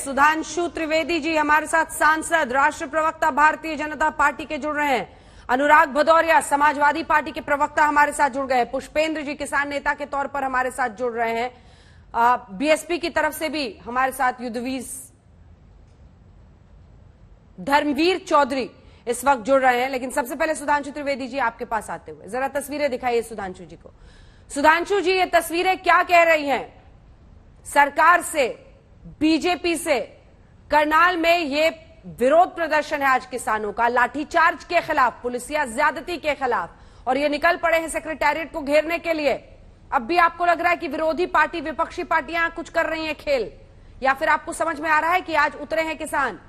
सुधांशु त्रिवेदी जी हमारे साथ सांसद, राष्ट्रीय प्रवक्ता भारतीय जनता पार्टी के जुड़ रहे हैं। अनुराग भदौरिया समाजवादी पार्टी के प्रवक्ता हमारे साथ जुड़ गए। पुष्पेंद्र जी किसान नेता के तौर पर हमारे साथ जुड़ रहे हैं। बीएसपी की तरफ से भी हमारे साथ युद्धवीर धर्मवीर चौधरी इस वक्त जुड़ रहे हैं। लेकिन सबसे पहले सुधांशु त्रिवेदी जी आपके पास आते हुए जरा तस्वीरें दिखाइए सुधांशु जी को। सुधांशु जी, ये तस्वीरें क्या कह रही हैं सरकार से, बीजेपी से? करनाल में ये विरोध प्रदर्शन है आज किसानों का, लाठीचार्ज के खिलाफ, पुलिसिया ज्यादती के खिलाफ, और ये निकल पड़े हैं सेक्रेटेरिएट को घेरने के लिए। अब भी आपको लग रहा है कि विरोधी पार्टी, विपक्षी पार्टियां कुछ कर रही हैं खेल, या फिर आपको समझ में आ रहा है कि आज उतरे हैं किसान?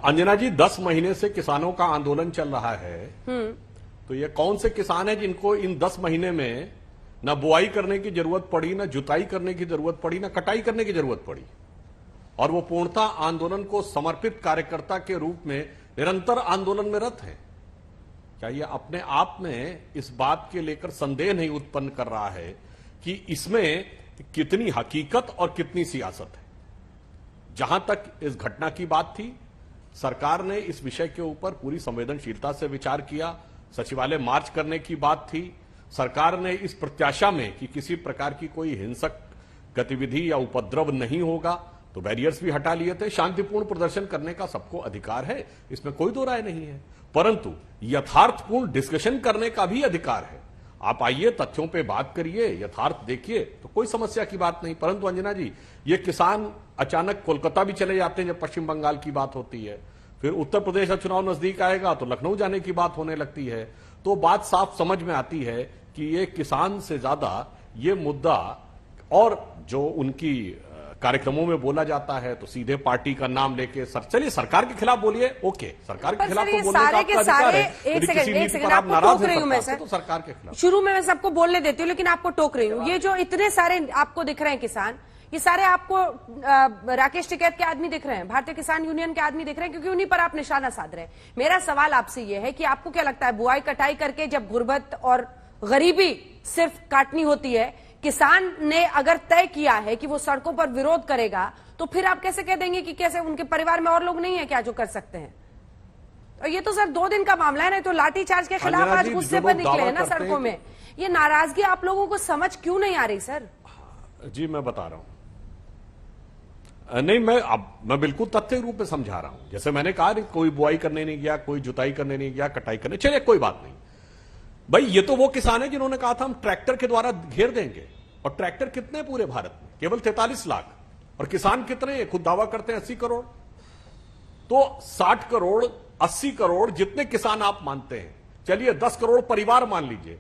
अंजना जी, 10 महीने से किसानों का आंदोलन चल रहा है। तो ये कौन से किसान हैं जिनको इन 10 महीने में न बुआई करने की जरूरत पड़ी, न जुताई करने की जरूरत पड़ी, न कटाई करने की जरूरत पड़ी, और वो पूर्णतः आंदोलन को समर्पित कार्यकर्ता के रूप में निरंतर आंदोलन में रत हैं? क्या ये अपने आप में इस बात के लेकर संदेह नहीं उत्पन्न कर रहा है कि इसमें कितनी हकीकत और कितनी सियासत है? जहां तक इस घटना की बात थी, सरकार ने इस विषय के ऊपर पूरी संवेदनशीलता से विचार किया। सचिवालय मार्च करने की बात थी। सरकार ने इस प्रत्याशा में कि किसी प्रकार की कोई हिंसक गतिविधि या उपद्रव नहीं होगा तो बैरियर्स भी हटा लिए थे। शांतिपूर्ण प्रदर्शन करने का सबको अधिकार है, इसमें कोई दो राय नहीं है, परंतु यथार्थपूर्ण डिस्कशन करने का भी अधिकार है। आप आइए, तथ्यों पे बात करिए, यथार्थ देखिए, तो कोई समस्या की बात नहीं। परंतु अंजना जी, ये किसान अचानक कोलकाता भी चले जाते हैं जब पश्चिम बंगाल की बात होती है, फिर उत्तर प्रदेश का चुनाव नजदीक आएगा तो लखनऊ जाने की बात होने लगती है। तो बात साफ समझ में आती है कि ये किसान से ज्यादा ये मुद्दा, और जो उनकी कार्यक्रमों में बोला जाता है तो सीधे पार्टी का नाम लेके चलिए सरकार के खिलाफ बोलिए, ओके, सरकार के खिलाफ तो बोलने का आपका अधिकार है। एक सेकंड आपको टोक रही हूं मैं सर, तो सरकार के खिलाफ शुरू में मैं सबको बोलने देती हूँ, लेकिन आपको टोक रही हूँ। ये जो इतने सारे आपको दिख रहे हैं किसान, ये सारे आपको राकेश टिकैत के आदमी दिख रहे हैं, भारतीय किसान यूनियन के आदमी दिख रहे हैं, क्योंकि उन्हीं पर आप निशाना साध रहे हैं। मेरा सवाल आपसे ये है कि आपको क्या लगता है, बुआई कटाई करके जब गुर्बत और गरीबी सिर्फ काटनी होती है, किसान ने अगर तय किया है कि वो सड़कों पर विरोध करेगा, तो फिर आप कैसे कह देंगे कि कैसे उनके परिवार में और लोग नहीं है क्या जो कर सकते हैं? और ये तो सर 2 दिन का मामला है, नहीं तो लाठीचार्ज के खिलाफ आज गुस्से पर निकले हैं ना सड़कों में। ये नाराजगी आप लोगों को समझ क्यों नहीं आ रही सर? जी मैं बता रहा हूं, नहीं मैं बिल्कुल तथ्य रूप में समझा रहा हूं। जैसे मैंने कहा, कोई बुआई करने नहीं गया, कोई जुताई करने नहीं गया, कटाई करने, चलिए कोई बात नहीं भाई। ये तो वो किसान है जिन्होंने कहा था हम ट्रैक्टर के द्वारा घेर देंगे, और ट्रैक्टर कितने पूरे भारत में? केवल 43 लाख। और किसान कितने हैं? खुद दावा करते हैं 80 करोड़। तो 60 करोड़, 80 करोड़ जितने किसान आप मानते हैं, चलिए 10 करोड़ परिवार मान लीजिए,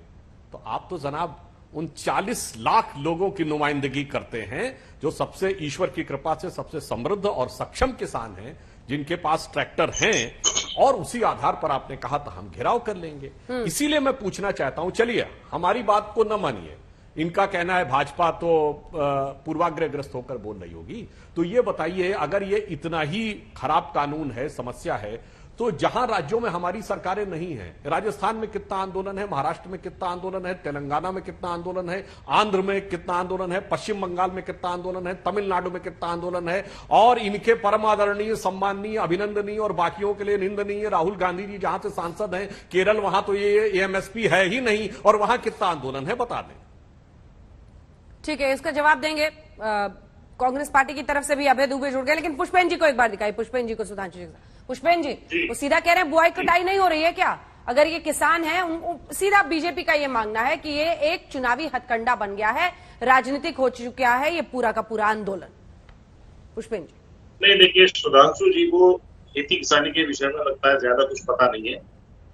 तो आप तो जनाब उन 40 लाख लोगों की नुमाइंदगी करते हैं जो सबसे, ईश्वर की कृपा से सबसे समृद्ध और सक्षम किसान हैं, जिनके पास ट्रैक्टर हैं, और उसी आधार पर आपने कहा था हम घेराव कर लेंगे। इसीलिए मैं पूछना चाहता हूं, चलिए हमारी बात को न मानिए, इनका कहना है भाजपा तो पूर्वाग्रहग्रस्त होकर बोल रही होगी, तो ये बताइए, अगर ये इतना ही खराब कानून है, समस्या है, तो जहां राज्यों में हमारी सरकारें नहीं हैं, राजस्थान में कितना आंदोलन है, महाराष्ट्र में कितना आंदोलन है, तेलंगाना में कितना आंदोलन है, आंध्र में कितना आंदोलन है, पश्चिम बंगाल में कितना आंदोलन है, तमिलनाडु में कितना आंदोलन है, और इनके परम आदरणीय, सम्माननीय, अभिनंदनीय और बाकियों के लिए निंदनीय राहुल गांधी जी जहां से सांसद हैं, केरल, वहां तो ये एमएसपी है ही नहीं, और वहां कितना आंदोलन है, बता दें। ठीक है, इसका जवाब देंगे। कांग्रेस पार्टी की तरफ से भी अभय दुबे जुड़ गए, लेकिन पुष्पेंद्र जी को एक बार दिखाई, पुष्पेंद्र जी को, सुधांशु जी। पुष्पेंद्र जी वो सीधा कह रहे हैं बुआई कटाई नहीं हो रही है क्या? अगर ये किसान है, सीधा बीजेपी का ये मांगना है कि ये एक चुनावी हथकंडा बन गया है, राजनीतिक हो चुका है ये पूरा का पूरा आंदोलन। पुष्पेंद्र जी। नहीं, देखिए सुधांशु जी को खेती किसानी के विषय में लगता है ज्यादा कुछ पता नहीं है।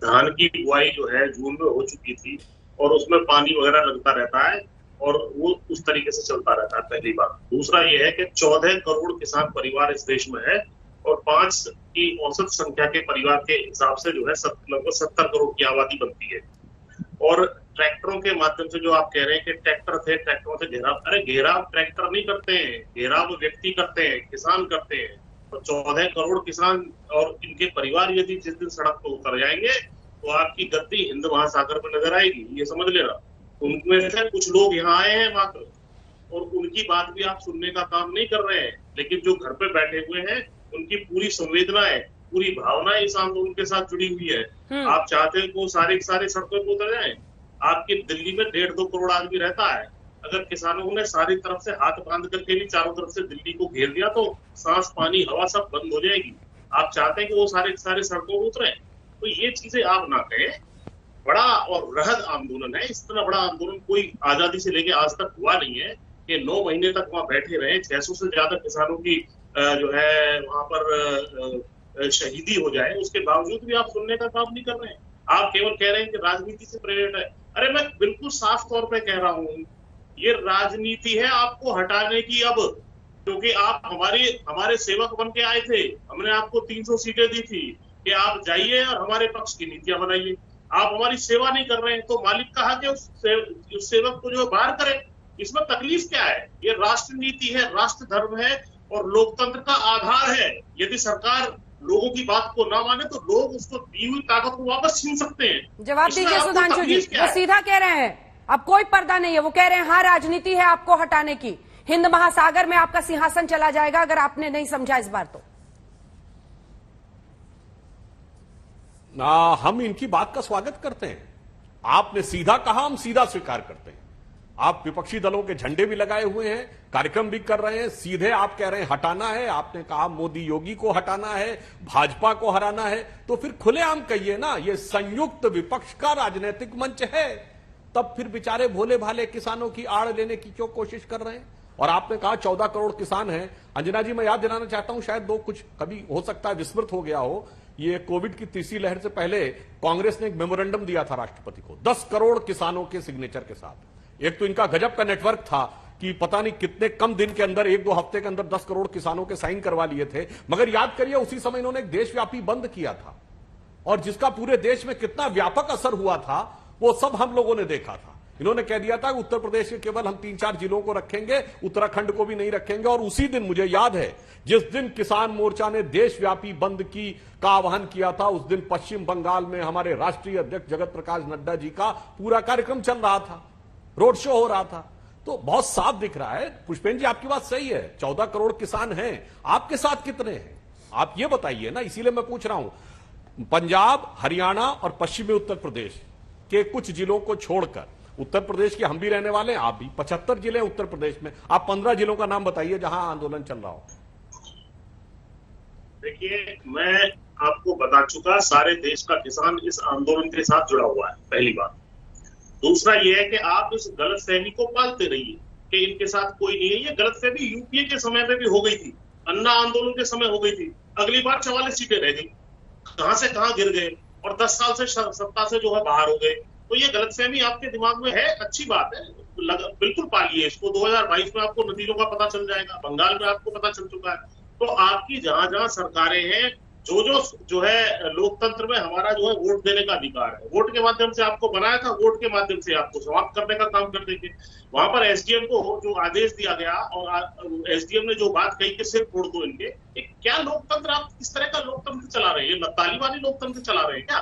धान की बुआई जो है जून में हो चुकी थी, और उसमें पानी वगैरह लगता रहता है, और वो उस तरीके से चलता रहता है, पहली बात। दूसरा ये है कि 14 करोड़ किसान परिवार इस देश में है, और 5 की औसत संख्या के परिवार के हिसाब से जो है लगभग 70 करोड़ की आबादी बनती है। और ट्रैक्टरों के माध्यम से जो आप कह रहे हैं कि ट्रैक्टर थे, ट्रैक्टरों से घेराव, अरे घेराव ट्रैक्टर नहीं करते हैं, घेराव व्यक्ति करते हैं, किसान करते हैं। तो 14 करोड़ किसान और इनके परिवार यदि जिस दिन सड़क पर उतर जाएंगे तो आपकी गद्दी हिंद महासागर पर नजर आएगी, ये समझ लेना। उनमें से कुछ लोग यहाँ आए हैं मात्र, और उनकी बात भी आप सुनने का काम नहीं कर रहे हैं। लेकिन जो घर पे बैठे हुए हैं उनकी पूरी संवेदनाएं, पूरी भावनाएं इस आंदोलन के साथ जुड़ी हुई है। आप चाहते हैं कि सारे सारे सड़कों पर उतर जाए। आपके दिल्ली में 1.5-2 करोड़ आदमी रहता है। अगर किसानों ने सारी तरफ से हाथ बांध करके भी चारों तरफ से दिल्ली को घेर दिया तो सांस पानी हवा सब बंद हो जाएगी। आप चाहते हैं कि वो सारे सारे सड़कों पर उतरे, तो ये चीजें आप ना कहें। बड़ा और वृहद आंदोलन है। इस तरह बड़ा आंदोलन कोई आजादी से लेके आज तक हुआ नहीं है कि 9 महीने तक वहां बैठे रहे, 600 से ज्यादा किसानों की जो है वहां पर शहीदी हो जाए, उसके बावजूद भी आप सुनने का काम नहीं कर रहे हैं। आप केवल कह रहे हैं कि राजनीति से प्रेरित है। अरे मैं बिल्कुल साफ तौर पे कह रहा हूं, ये राजनीति है आपको हटाने की अब, क्योंकि आप हमारे सेवक बन के आए थे। हमने आपको 300 सीटें दी थी कि आप जाइए और हमारे पक्ष की नीतियां बनाइए। आप हमारी सेवा नहीं कर रहे हैं, तो मालिक कहा कि उस सेवक को जो बाहर करे। इसमें तकलीफ क्या है? ये राष्ट्र नीति है, राष्ट्र धर्म है और लोकतंत्र का आधार है। यदि सरकार लोगों की बात को ना माने तो लोग उसको दी हुई ताकत को वापस छीन सकते हैं। जवाब दीजिए सुधांशु जी, वो सीधा कह रहे हैं, अब कोई पर्दा नहीं है। वो कह रहे हैं हाँ राजनीति है आपको हटाने की, हिंद महासागर में आपका सिंहासन चला जाएगा अगर आपने नहीं समझा इस बार तो। हम इनकी बात का स्वागत करते हैं। आपने सीधा कहा, हम सीधा स्वीकार करते हैं। आप विपक्षी दलों के झंडे भी लगाए हुए हैं, कार्यक्रम भी कर रहे हैं, सीधे आप कह रहे हैं हटाना है। आपने कहा मोदी योगी को हटाना है, भाजपा को हराना है, तो फिर खुलेआम कहिए ना, ये संयुक्त विपक्ष का राजनीतिक मंच है। तब फिर बेचारे भोले भाले किसानों की आड़ लेने की क्यों कोशिश कर रहे हैं? और आपने कहा 14 करोड़ किसान हैं। अंजना जी, मैं याद दिलाना चाहता हूं, शायद कुछ कभी हो सकता है विस्मृत हो गया हो, ये कोविड की तीसरी लहर से पहले कांग्रेस ने एक मेमोरेंडम दिया था राष्ट्रपति को 10 करोड़ किसानों के सिग्नेचर के साथ। एक तो इनका गजब का नेटवर्क था कि पता नहीं कितने कम दिन के अंदर, 1-2 हफ्ते के अंदर 10 करोड़ किसानों के साइन करवा लिए थे। मगर याद करिए, उसी समय इन्होंने एक देशव्यापी बंद किया था और जिसका पूरे देश में कितना व्यापक असर हुआ था वो सब हम लोगों ने देखा था। इन्होंने कह दिया था कि उत्तर प्रदेश के केवल हम 3-4 जिलों को रखेंगे, उत्तराखंड को भी नहीं रखेंगे। और उसी दिन मुझे याद है, जिस दिन किसान मोर्चा ने देशव्यापी बंद का आह्वान किया था, उस दिन पश्चिम बंगाल में हमारे राष्ट्रीय अध्यक्ष जगत प्रकाश नड्डा जी का पूरा कार्यक्रम चल रहा था, रोड शो हो रहा था। तो बहुत साफ दिख रहा है। पुष्पेंद्र जी, आपकी बात सही है, 14 करोड़ किसान हैं, आपके साथ कितने हैं आप ये बताइए ना। इसीलिए मैं पूछ रहा हूं, पंजाब, हरियाणा और पश्चिमी उत्तर प्रदेश के कुछ जिलों को छोड़कर, उत्तर प्रदेश के हम भी रहने वाले हैं, आप भी, 75 जिले उत्तर प्रदेश में, आप 15 जिलों का नाम बताइए जहां आंदोलन चल रहा हो। देखिए, मैं आपको बता चुका, सारे देश का किसान इस आंदोलन के साथ जुड़ा हुआ है, पहली बात। दूसरा यह है कि आप इस गलतफहमी को पालते रहिए कि इनके साथ कोई नहीं है। ये गलतफहमी यूपीए के समय में भी हो गई थी, अन्ना आंदोलन के समय हो गई थी। अगली बार 44 सीटें रह गई, कहां से कहां गिर गए और 10 साल से सत्ता से जो है बाहर हो गए। तो ये गलतफहमी आपके दिमाग में है, अच्छी बात है, बिल्कुल पालिए इसको। 2022 में आपको नतीजों का पता चल जाएगा, बंगाल में आपको पता चल चुका है। तो आपकी जहां जहां सरकारें हैं, जो है लोकतंत्र में हमारा जो है वोट देने का अधिकार है, वोट के माध्यम से आपको बनाया था, वोट के माध्यम से आपको समाप्त करने का काम कर देंगे। वहां पर एसडीएम को जो आदेश दिया गया और एसडीएम ने जो बात कही कि सिर फोड़ दो इनके, क्या लोकतंत्र, आप किस तरह का लोकतंत्र चला रहे हैं? ये तालिबानी लोकतंत्र चला रहे हैं क्या?